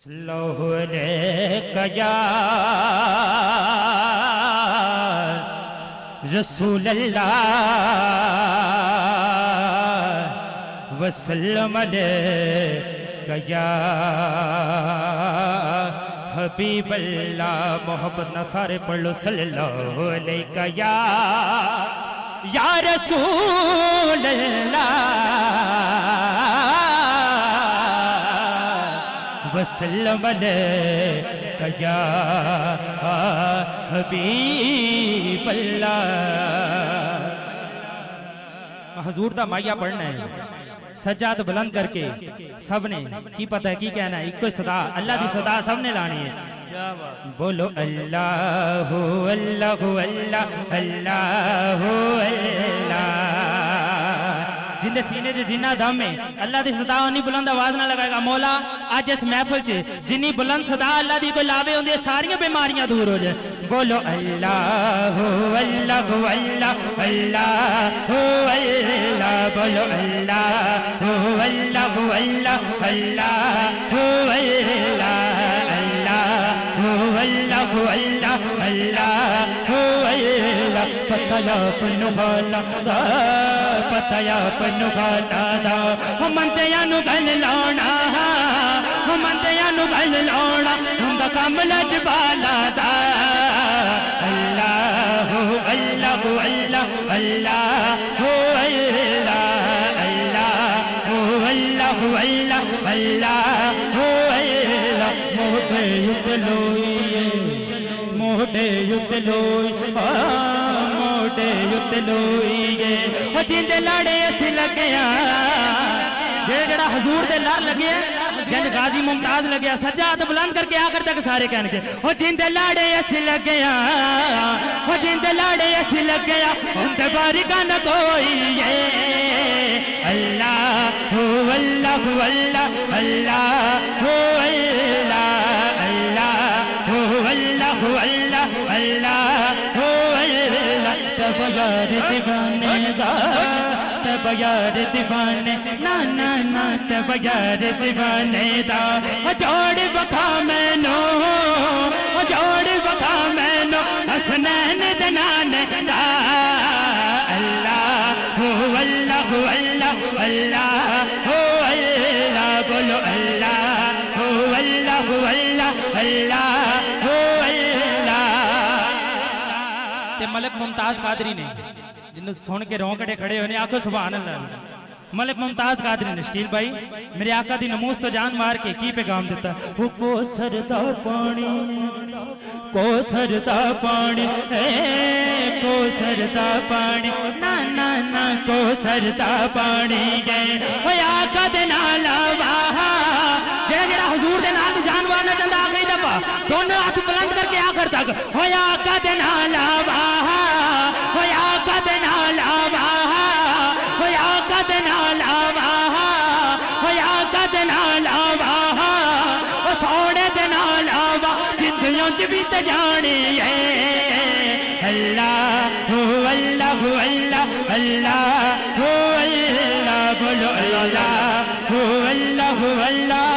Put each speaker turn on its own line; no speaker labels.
اللہ علیکہ یا رسول اللہ وسلم علیکہ یا حبیب اللہ محبت نہ سارے پڑھ لو صلی اللہ علیکہ یا رسول اللہ وسلم علیکہ یا حبیب اللہ. حضور دا مائیہ پڑھنا ہے سجاد بلند کر کے سب نے کی پتہ ہے کی کہنا ہے. ایک کوئی صدا اللہ دی صدا سب نے لانی ہے. بولو اللہ اللہ اللہ اللہ اللہ. جن دے سینے جو جنہ دم ہے اللہ دی صدا انہی بلند آواز نہ لگائے گا. مولا آج اس محفل چ جنی بلند صدا اللہ دی کوئی لاوے ہوندے ساریاں بیماریاں دور ہو جائے. بولو اللہ اللہ اللہ اللہ اللہ. بولو اللہ اللہ اللہ اللہ اللہ اللہ اللہ اللہ. پتیا پنو بالا دا پتیا پنو بالا دا منتیا نو گل لاؤنا منتیا نو گل لاؤنا ہوندا کم لج بالا دا. اللہ اللہ اللہ اللہ اللہ اللہ اللہ اللہ اللہ. موٹے یتلوئی موٹے یتلوئی موٹے یتلوئی جندے لاڑے اسی لگیا جڑا حضور دے لار لگیا جن غازی ممتاز لگیا سجاد بلند کر کے آخر تک سارے کہنے کے جندے لاڑے اسی لگیا جندے لاڑے اسی لگیا ان تے بارکہ نہ کوئی اللہ اللہ اللہ اللہ اللہ اللہ اللہ اللہ. تب یار دیوانے دا تب یار دیوانے نا نا نا تب یار دیوانے دا جوڑ بکھا میں نو جوڑ بکھا میں نو حسنین دنان دا. اللہ اللہ اللہ اللہ اللہ. بولو اللہ اللہ اللہ اللہ اللہ. تے ملک ممتاز قادری نے جنہوں سن کے رونکڑے کھڑے ہونے آنکھوں سبحان اللہ. ملک ممتاز قادری نے شکیل بھائی میرے آقا دی نموز تو جان مار کے کی پیغام دیتا. وہ کو سردا پانی کو سردا پانی کو سردا پانی نا نا نا کو سردا پانی گئے وہ آقا دے نالا واہا جڑا حضور دے نال جان مارنا چاہتا آخری دفعہ دونوں ہاتھ بلند کر کے آخر تک ہو آقا دے نالا واہا ہو آقا دے نالا واہا ہو آقا دے نالا واہا ہو آقا دے نالا واہا وہ سوڑے دے نالا واہا جندیوں بھی تے جانی ہے. اللہ اللہ اللہ اللہ اللہ. بولو اللہ اللہ اللہ